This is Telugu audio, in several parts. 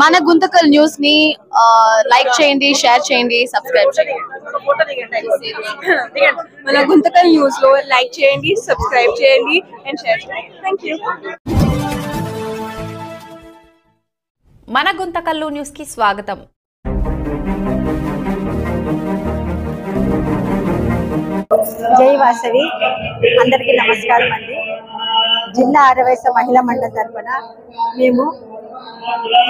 మన గుంతకల్ న్యూస్ ని లైక్ చేయండి, షేర్ చేయండి, సబ్స్క్రైబ్ చేయండి. మన గుంతకల్ న్యూస్ లో లైక్ చేయండి, సబ్స్క్రైబ్ చేయండి అండ్ షేర్ చేయండి. థాంక్యూ. మన గుంతకల్లు న్యూస్ కి స్వాగతం. జై వాసవి, అందరికీ నమస్కారం అండి. జిల్లా ఆరవైస మహిళా మండలి తరఫున మేము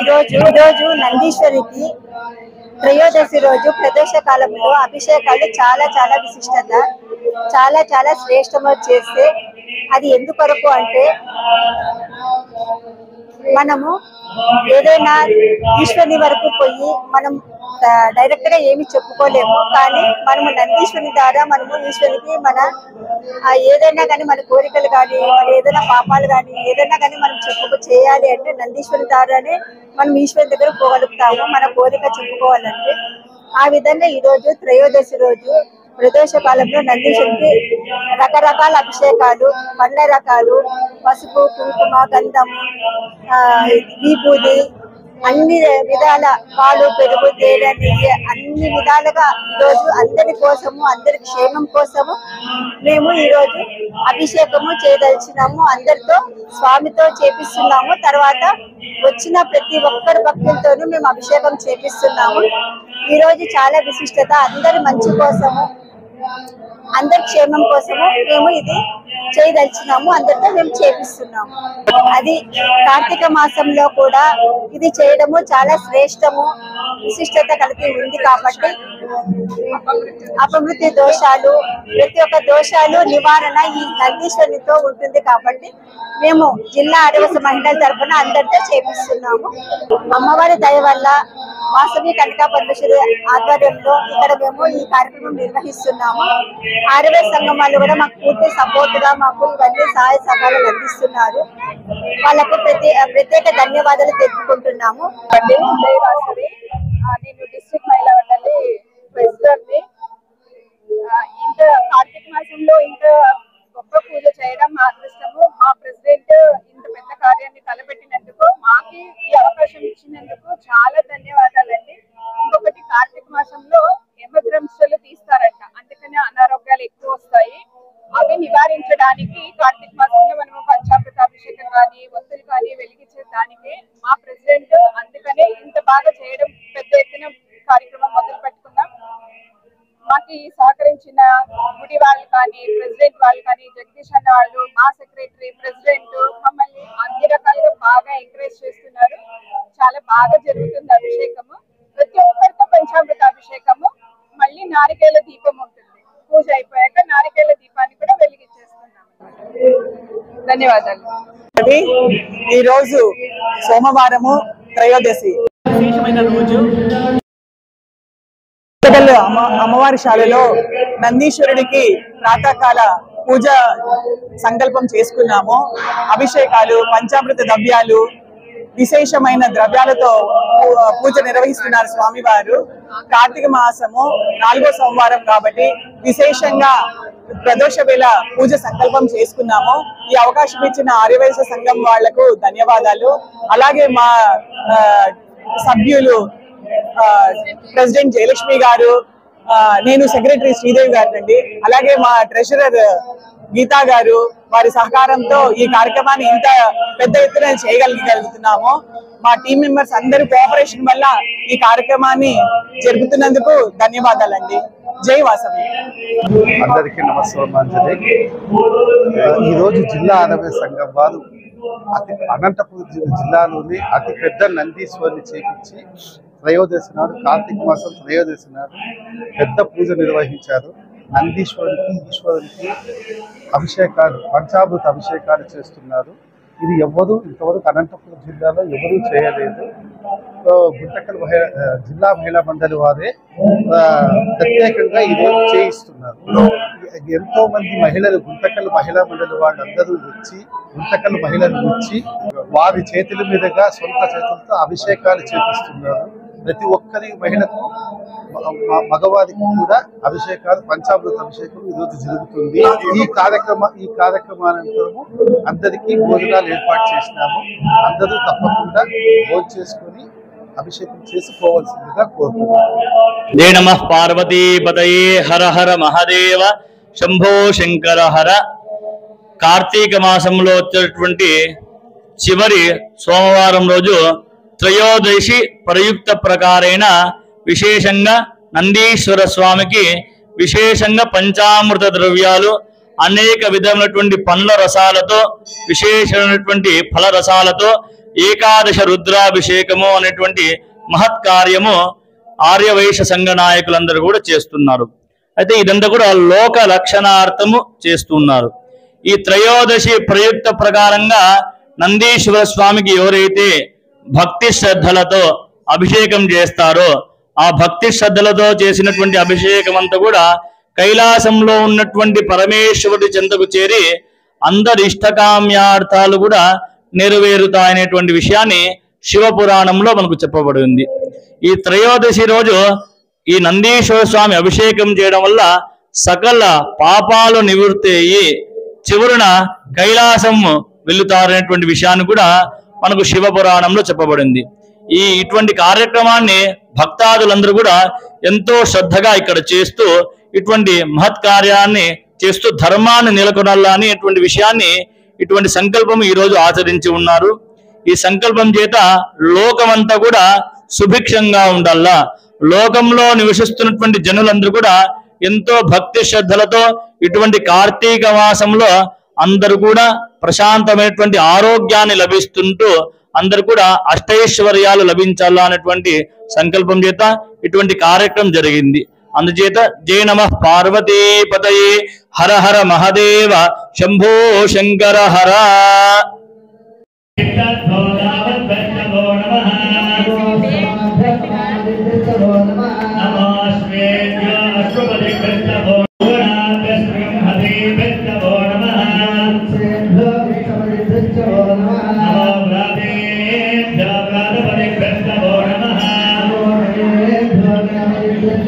ఈరోజు నందీశ్వరికి త్రయోదశి రోజు ప్రదోష కాలంలో అభిషేకాలు చాలా విశిష్టత, చాలా శ్రేష్టము చేస్తే అది ఎందుకొరకు అంటే మనము ఏదైనా ఈశ్వరుని వరకు పోయి మనం డైరెక్ట్ గా ఏమి చెప్పుకోలేము. కానీ మనము నందీశ్వరుని ద్వారా మనము ఈశ్వరునికి మన ఏదైనా కానీ మన కోరికలు కానీ మన ఏదైనా పాపాలు కానీ ఏదైనా కానీ మనం చేయాలి అంటే నందీశ్వరుని ద్వారానే మనం ఈశ్వరుని దగ్గర పోగలుగుతాము, మన కోరిక చెప్పుకోవాలంటే. ఆ విధంగా ఈ రోజు త్రయోదశి రోజు ప్రదోష కాలంలో నందీశ్వరునికి రకరకాల అభిషేకాలు, పండ్ల రకాలు, పసుపు, కుంకుమ, గంధము, విభూది, అన్ని విధాల పాలు, పెరుగు, తేనె, నెయ్యి అన్ని విధాలుగా ఈరోజు అందరి కోసము, అందరి క్షేమం కోసము మేము ఈరోజు అభిషేకము చేయదలిచినాము. అందరితో స్వామితో చేపిస్తున్నాము. తర్వాత వచ్చిన ప్రతి ఒక్కరి భక్తులతోనూ మేము అభిషేకం చేపిస్తున్నాము. ఈ రోజు చాలా విశిష్టత, అందరి మంచి కోసము, అందరి క్షేమం కోసము మేము ఇది చేయదలిచినాము. అందరితో మేము చేపిస్తున్నాము. అది కార్తీక మాసంలో కూడా ఇది చేయడము చాలా శ్రేష్టము, విశిష్టత కలిగి ఉంది. కాబట్టి అపమృత్యు దోషాలు, ప్రతి ఒక్క దోషాలు నివారణ ఈ నందీశ్వరునితో ఉంటుంది. కాబట్టి మేము జిల్లా ఆదివాసీ మహిళల తరఫున అందరితో చేపిస్తున్నాము. అమ్మవారి దయ వల్ల వాసవి కనకా పరమేశ్వరి ఆధ్వర్యంలో ఇక్కడ మేము ఈ కార్యక్రమం నిర్వహిస్తున్నాము. ఆదివాసీ సంఘం వాళ్ళు కూడా మాకు పూర్తి సపోర్ట్ గా మాకు ఇవన్నీ సహాయ సహకారాలు అందిస్తున్నారు. వాళ్ళకు ప్రత్యేక ధన్యవాదాలు తెలుపుకుంటున్నాము. నేను డిస్ట్రిక్ట్ మహిళా మండలి ప్రెసిడెంట్ ని. ఇంత కార్తీక మాసంలో ఇంత గొప్ప పూజ చేయడం మా అదృష్టము. మా ప్రెసిడెంట్ ఇంత పెద్ద కార్యాన్ని తలపెట్టినందుకు, మాకి ఈ అవకాశం ఇచ్చినందుకు చాలా ధన్యవాదాలండి. ఇంకొకటి, కార్తీక మాసంలో యమద్రంశలు తీస్తారంట, అందుకనే అనారోగ్యాలు ఎక్కువ వస్తాయి. అవి నివారించడానికి కార్తీక మాసంలో మనము పంచామృతాభిషేకం కానీ, ఒత్తులు కానీ వెలిగించే దానికి మా ప్రెసిడెంట్ అందుకనే ఇంత బాగా చేయడం, పెద్ద ఎత్తున కార్యక్రమం మొదలు పెట్టుకున్నాం. మాకు సహకరించిన గుడి వాళ్ళు కానీ, ప్రెసిడెంట్ వాళ్ళు కానీ, జగదీష్ అన్న వాళ్ళు, మా సెక్రటరీ, ప్రెసిడెంట్ మమ్మల్ని అన్ని రకాలుగా బాగా ఎంకరేజ్ చేస్తున్నారు. చాలా బాగా జరుగుతుంది అభిషేకము. ప్రతి ఒక్కరితో పంచామృత అభిషేకము, మళ్ళీ నారికేల దీపం ఉంటుంది. పూజ అయిపోయాక నారికేల దీపాన్ని కూడా వెలిగించేస్తున్నాము. ధన్యవాదాలు. ఈ రోజు సోమవారము త్రయోదశి విశేషమైన రోజు. అమ్మవారి శాలలో నందీశ్వరుడికి ప్రాతకాల పూజ సంకల్పం చేసుకున్నాము. అభిషేకాలు, పంచామృత ద్రవ్యాలు, విశేషమైన ద్రవ్యాలతో పూజ నిర్వహిస్తున్నారు స్వామివారు. కార్తీక మాసము 4వ సోమవారం కాబట్టి విశేషంగా ప్రదోష వేళ పూజ సంకల్పం చేసుకున్నాము. ఈ అవకాశం ఇచ్చిన ఆర్యవైశ్య సంఘం వాళ్లకు ధన్యవాదాలు. అలాగే మా సభ్యులు ప్రెసిడెంట్ జయలక్ష్మి గారు, నేను సెక్రటరీ శ్రీదేవి గారు అండి, అలాగే మా ట్రెజరర్ గీతా గారు, వారి సహకారంతో ఈ కార్యక్రమాన్ని ఇంత పెద్ద ఎత్తున చేయగలుగుతున్నాము. మా టీం మెంబర్స్ అందరి కోఆపరేషన్ వల్ల ఈ కార్యక్రమాన్ని జరుపుతున్నందుకు ధన్యవాదాలండి. జై వాసవి. అందరికీ నమస్కారం. ఈ రోజు జిల్లా ఆదివాసీ సంఘం వారు అనంతపురం జిల్లాలోని అతి పెద్ద నందీశ్వరిని చేపించి త్రయోదశి నాడు, కార్తీక మాసం త్రయోదశి నాడు పెద్ద పూజ నిర్వహించారు. నందీశ్వరునికి, ఈశ్వరునికి అభిషేకాలు, పంచామృత అభిషేకాలు చేస్తున్నారు. ఇది ఇంతవరకు అనంతపురం జిల్లాలో ఎవరూ చేయలేదు. గుంతకల్ జిల్లా మహిళా మండలి వారే ప్రత్యేకంగా ఈరోజు చేయిస్తున్నారు. ఎంతో మంది మహిళలు, గుంతకల్ మహిళా మండలి వాళ్ళందరూ వచ్చి, గుంతకల్ మహిళలు వచ్చి వారి చేతుల మీదుగా సొంత చేతులతో అభిషేకాలు చేపిస్తున్నారు. ప్రతి ఒక్కరి మహిళకు మగవారికి కూడా అభిషేకాలు పంచామృత అభిషేకం ఈరోజు జరుగుతుంది. ఈ కార్యక్రమానంతరము అందరికీ భోజనాలు ఏర్పాటు చేసినాము. అందరూ తప్పకుండా భోజనం చేసుకుని అభిషేకం చేసుకోవాల్సిందిగా కోరుతున్నాను. జై నమః పార్వతీపతయే హర హర మహాదేవ శంభో శంకర హర. కార్తీక మాసంలో వచ్చేటువంటి చివరి సోమవారం రోజు త్రయోదశి ప్రయుక్త ప్రకారేణ విశేషంగా నందీశ్వర స్వామికి విశేషంగా పంచామృత ద్రవ్యాలు అనేక విధమైనటువంటి పండ్ల రసాలతో విశేషమైనటువంటి ఫల రసాలతో ఏకాదశ రుద్రాభిషేకము అనేటువంటి మహత్ కార్యము ఆర్యవైశ్య సంఘ నాయకులందరూ కూడా చేస్తున్నారు. అయితే ఇదంతా కూడా లోక రక్షణార్థము చేస్తున్నారు. ఈ త్రయోదశి ప్రయుక్త ప్రకారంగా నందీశ్వర స్వామికి ఎవరైతే భక్తి శ్రద్ధలతో అభిషేకం చేస్తారో ఆ భక్తి శ్రద్ధలతో చేసినటువంటి అభిషేకం అంతా కూడా కైలాసంలో ఉన్నటువంటి పరమేశ్వరుడి చెంతకు చేరి అందరి ఇష్టకామ్యార్థాలు కూడా నెరవేరుతాయనేటువంటి విషయాన్ని శివపురాణంలో మనకు చెప్పబడి ఉంది. ఈ త్రయోదశి రోజు ఈ నందీశ్వర స్వామి అభిషేకం చేయడం వల్ల సకల పాపాలు నివృత్తి అయ్యి చివరన కైలాసం వెళ్తారనేటువంటి విషయాన్ని కూడా మనకు శివపురాణంలో చెప్పబడింది. ఇటువంటి కార్యక్రమాన్ని భక్తాదులందరూ కూడా ఎంతో శ్రద్ధగా ఇక్కడ చేస్తూ ఇటువంటి మహత్ కార్యాన్ని చేస్తూ ధర్మాన్ని నెలకొనాలని ఇటువంటి విషయాన్ని ఇటువంటి సంకల్పం ఈ రోజు ఆచరించి ఉన్నారు. ఈ సంకల్పం చేత లోకమంతా కూడా సుభిక్షంగా ఉండాలా, లోకంలో నివసిస్తున్నటువంటి జనులందరూ కూడా ఎంతో భక్తి శ్రద్ధలతో ఇటువంటి కార్తీక మాసంలో అందరూ కూడా ప్రశాంతమైనటువంటి ఆరోగ్యాన్ని లభిస్తుంటూ అందరూ కూడా అష్టైశ్వర్యాలు లభించాలా అనేటువంటి సంకల్పం చేత ఇటువంటి కార్యక్రమం జరిగింది. అందుచేత జై నమః పార్వతీపతయే హర హర మహాదేవ శంభో శంకర హర.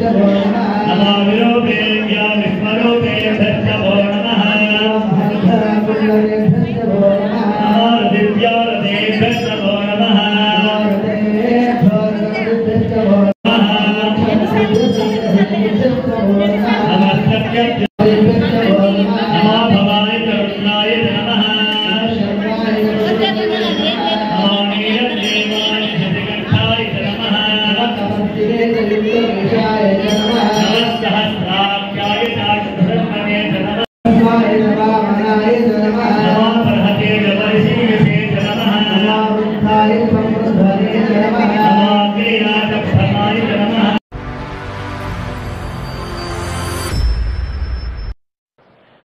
Namo